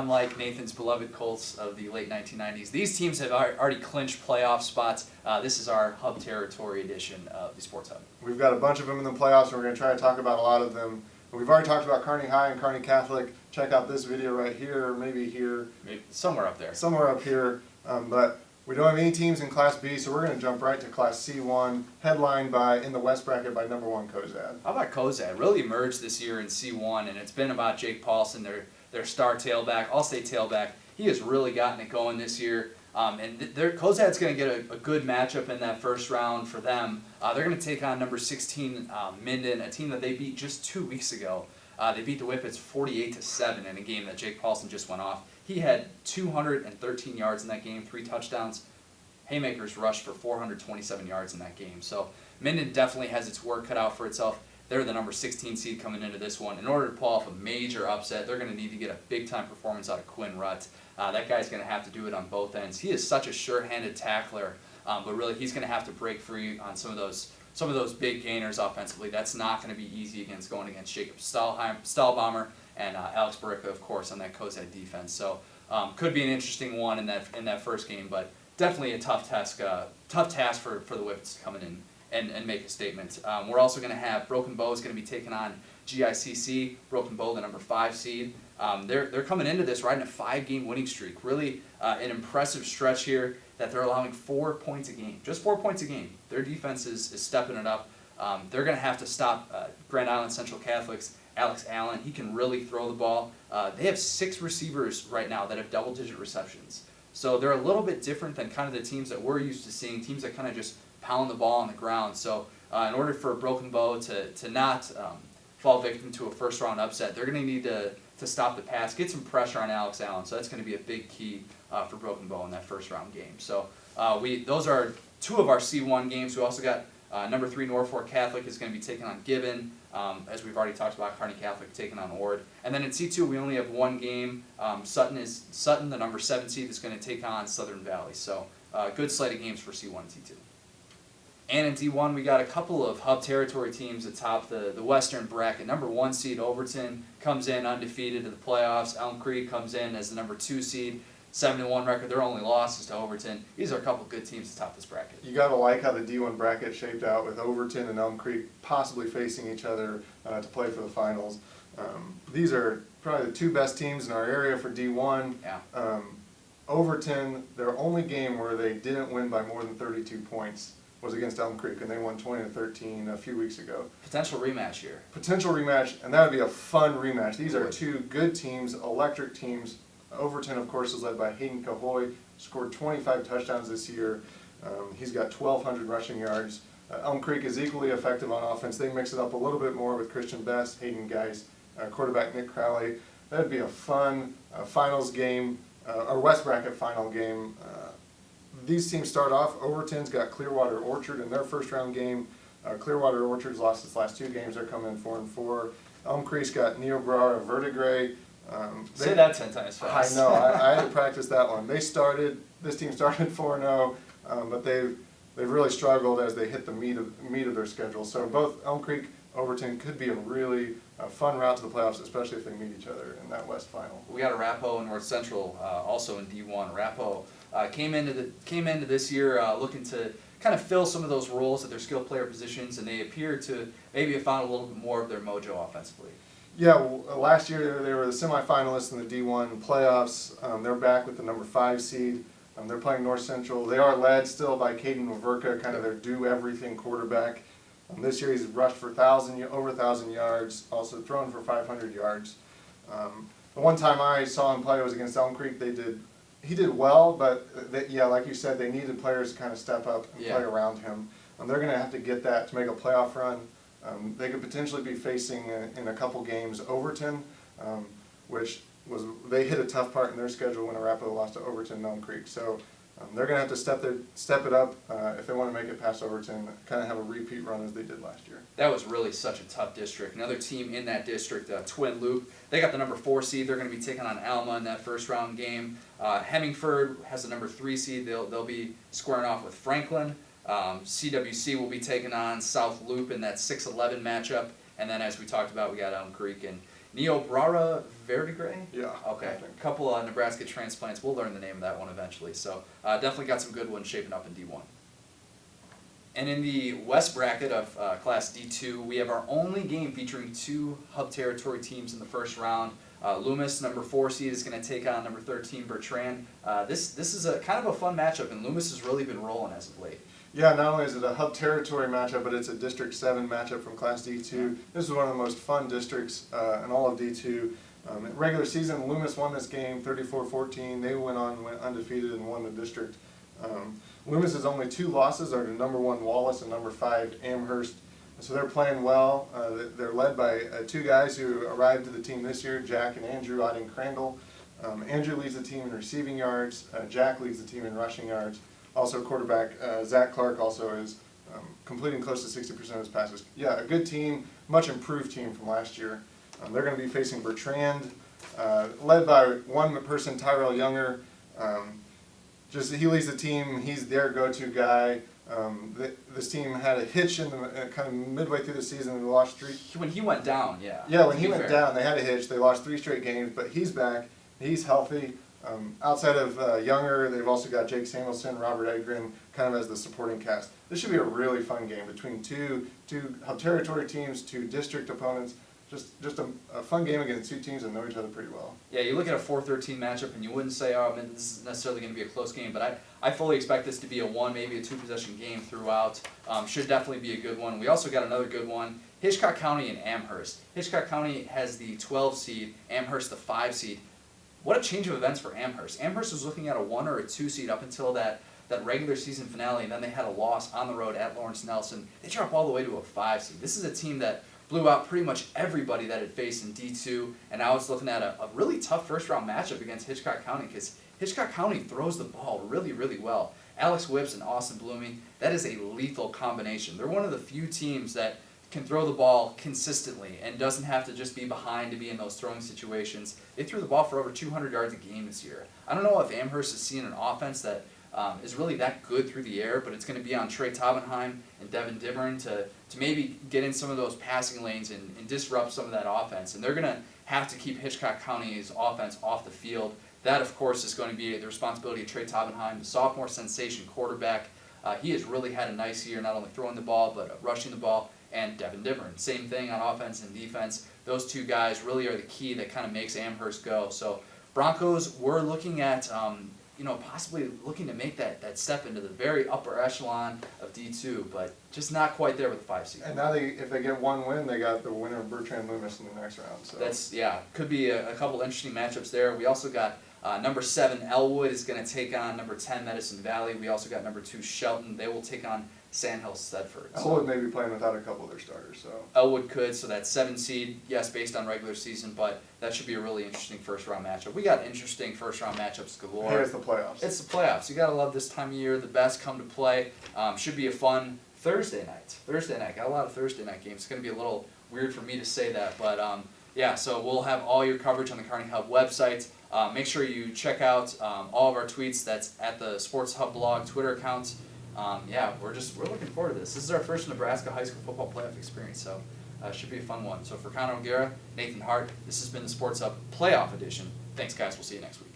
unlike Nathan's beloved Colts of the late 1990s, these teams have already clinched playoff spots. This is our Hub Territory edition of the Sports Hub. We've got a bunch of them in the playoffs, and we're going to try to talk about a lot of them. We've already talked about Kearney High and Kearney Catholic. Check out this video right here, or maybe here. Maybe somewhere up there. Somewhere up here. But we don't have any teams in Class B, so we're going to jump right to Class C1, headlined in the West bracket by number 1 Cozad. How about Cozad? Really emerged this year in C1, and it's been about Jake Paulsen, their star tailback, all-state tailback. He has really gotten it going this year. Cozad's going to get a good matchup in that first round for them. They're going to take on number 16 Minden, a team that they beat just 2 weeks ago. They beat the Whippets 48-7 in a game that Jake Paulsen just went off. He had 213 yards in that game, 3 touchdowns. Haymakers rushed for 427 yards in that game. So Minden definitely has its work cut out for itself. They're the number 16 seed coming into this one. In order to pull off a major upset, they're going to need to get a big-time performance out of Quinn Rutt. That guy's going to have to do it on both ends. He is such a sure-handed tackler, but really he's going to have to break free on some of those big gainers offensively. That's not going to be easy going against Jacob Stahlbomber and Alex Weverka, of course, on that Cozad defense. So could be an interesting one in that first game, but definitely a tough task for the Whippets to come in and make a statement. We're also going to have Broken Bow is going to be taking on GICC. Broken Bow, the number 5 seed. They're coming into this riding a 5-game winning streak. Really an impressive stretch here that they're allowing 4 points a game. Just 4 points a game. Their defense is stepping it up. They're going to have to stop Grand Island Central Catholic's Alex Allen. He can really throw the ball. They have 6 receivers right now that have double-digit receptions. So they're a little bit different than kind of the teams that we're used to seeing, teams that kind of just pound the ball on the ground. So in order for Broken Bow to not fall victim to a first-round upset, they're going to need to stop the pass, get some pressure on Alex Allen. So that's going to be a big key for Broken Bow in that first-round game. So those are 2 of our C1 games. We also got number 3 Norfolk Catholic is going to be taking on Gibbon. As we've already talked about, Kearney Catholic taking on Ord. And then in C2, we only have 1 game. Sutton, the number 7 seed, is going to take on Southern Valley. So good slate of games for C1 and C2. And in D1, we got a couple of Hub Territory teams atop the Western bracket. Number 1 seed Overton comes in undefeated to the playoffs. Elm Creek comes in as the number 2 seed. 7-1 record. Their only losses to Overton. These are a couple good teams atop this bracket. You got to like how the D1 bracket shaped out with Overton and Elm Creek possibly facing each other to play for the finals. These are probably the 2 best teams in our area for D1. Yeah. Overton, their only game where they didn't win by more than 32 points was against Elm Creek, and they won 20-13 a few weeks ago. Potential rematch here. Potential rematch, and that would be a fun rematch. These are 2 good teams, electric teams. Overton, of course, is led by Hayden Cahoy, scored 25 touchdowns this year. He's got 1,200 rushing yards. Elm Creek is equally effective on offense. They mix it up a little bit more with Christian Best, Hayden Geis, quarterback Nick Crowley. That would be a fun finals game, or West Bracket final game. These teams start off. Overton's got Clearwater Orchard in their first-round game. Clearwater Orchard's lost its last 2 games. They're coming in 4-4. Elm Creek's got Niobrara Verdigre. Say that 10 times fast. I know. I had to practice that one. This team started 4-0, but they've really struggled as they hit the meat of their schedule. So both Elm Creek, Overton could be a really fun route to the playoffs, especially if they meet each other in that West final. We got Arapahoe and North Central also in D1. Arapahoe came into this year looking to kind of fill some of those roles at their skill player positions, and they appear to maybe have found a little bit more of their mojo offensively. Yeah, last year they were the semifinalists in the D1 playoffs. They're back with the number 5 seed. They're playing North Central. They are led still by Caden Weverka, kind of their do-everything quarterback. This year he's rushed for over 1,000 yards, also thrown for 500 yards. The one time I saw him play was against Elm Creek. He did well, but like you said, they needed players to kind of step up and play around him. They're going to have to get that to make a playoff run. They could potentially be facing in a couple games Overton, which they hit a tough part in their schedule when Arapahoe lost to Overton and Elm Creek. So they're going to have to step it up if they want to make it past Overton, kind of have a repeat run as they did last year. That was really such a tough district. Another team in that district, Twin Loop, they got the number 4 seed. They're going to be taking on Alma in that first round game. Hemingford has the number 3 seed. They'll be squaring off with Franklin. CWC will be taking on South Loop in that 6-11 matchup. And then, as we talked about, we got Elm Creek Niobrara Verdigre? Yeah. Okay, a couple of Nebraska transplants. We'll learn the name of that one eventually. So definitely got some good ones shaping up in D1. And in the West bracket of Class D2, we have our only game featuring 2 Hub Territory teams in the first round. Loomis, number 4 seed, is going to take on number 13 Bertrand. This is a kind of a fun matchup, and Loomis has really been rolling as of late. Yeah, not only is it a Hub Territory matchup, but it's a District 7 matchup from Class D2. This is one of the most fun districts in all of D2. In regular season, Loomis won this game 34-14. They went undefeated and won the district. Loomis's only 2 losses are to number 1 Wallace and number 5 Amherst. So they're playing well. They're led by 2 guys who arrived to the team this year, Jack and Andrew out in Crandall. Andrew leads the team in receiving yards. Jack leads the team in rushing yards. Also quarterback Zach Clark also is completing close to 60% of his passes. Yeah, a good team, much improved team from last year. They're going to be facing Bertrand, led by one person, Tyrell Younger. He leads the team. He's their go-to guy. This team had a hitch in the kind of midway through the season. They lost 3. When he went down, yeah. Yeah, when he went down, they had a hitch. They lost 3 straight games, but he's back. He's healthy. Outside of Younger, they've also got Jake Samuelson, Robert Edgren, kind of as the supporting cast. This should be a really fun game between two Hub Territory teams, 2 district opponents. Just a fun game against 2 teams that know each other pretty well. Yeah, you look at a 4-13 matchup and you wouldn't say, oh, man, this is necessarily going to be a close game, but I fully expect this to be a 1, maybe a 2-possession game throughout. Should definitely be a good one. We also got another good one, Hichcock County and Amherst. Hichcock County has the 12 seed, Amherst the 5 seed. What a change of events for Amherst. Amherst was looking at a 1 or a 2 seed up until that regular season finale, and then they had a loss on the road at Lawrence Nelson. They dropped all the way to a 5 seed. This is a team that blew out pretty much everybody that it faced in D2, and now it's looking at a really tough first-round matchup against Hichcock County because Hitchcock County throws the ball really, really well. Alex Whips and Austin Blooming, that is a lethal combination. They're one of the few teams that can throw the ball consistently and doesn't have to just be behind to be in those throwing situations. They threw the ball for over 200 yards a game this year. I don't know if Amherst is seeing an offense that is really that good through the air, but it's going to be on Trey Taubenheim and Devin Dibbern to maybe get in some of those passing lanes and disrupt some of that offense. And they're going to have to keep Hitchcock County's offense off the field. That, of course, is going to be the responsibility of Trey Taubenheim, the sophomore sensation quarterback. He has really had a nice year, not only throwing the ball, but rushing the ball. And Devin Dibbern, same thing on offense and defense. Those 2 guys really are the key that kind of makes Amherst go. So Broncos, we're looking at possibly looking to make that step into the very upper echelon of D2, but just not quite there with the 5 seed. And now if they get 1 win, they got the winner of Bertrand Loomis in the next round. So Could be a couple interesting matchups there. We also got number 7 Elwood is going to take on number 10 Medicine Valley. We also got number 2 Shelton. They will take on Sandhill Sedford. Elwood may be playing without a couple of their starters. So Elwood could, so that 7 seed, yes, based on regular season, but that should be a really interesting first-round matchup. We got interesting first-round matchups galore. Hey, it's the playoffs. It's the playoffs. You got to love this time of year. The best come to play. Should be a fun Thursday night. Got a lot of Thursday night games. It's going to be a little weird for me to say that, but so we'll have all your coverage on the Kearney Hub website. Make sure you check out all of our tweets. That's at the Sports Hub blog Twitter account. We're looking forward to this. This is our first Nebraska high school football playoff experience, so it should be a fun one. So for Connor O'Gara, Nathan Hart, this has been the Sports Hub Playoff Edition. Thanks, guys. We'll see you next week.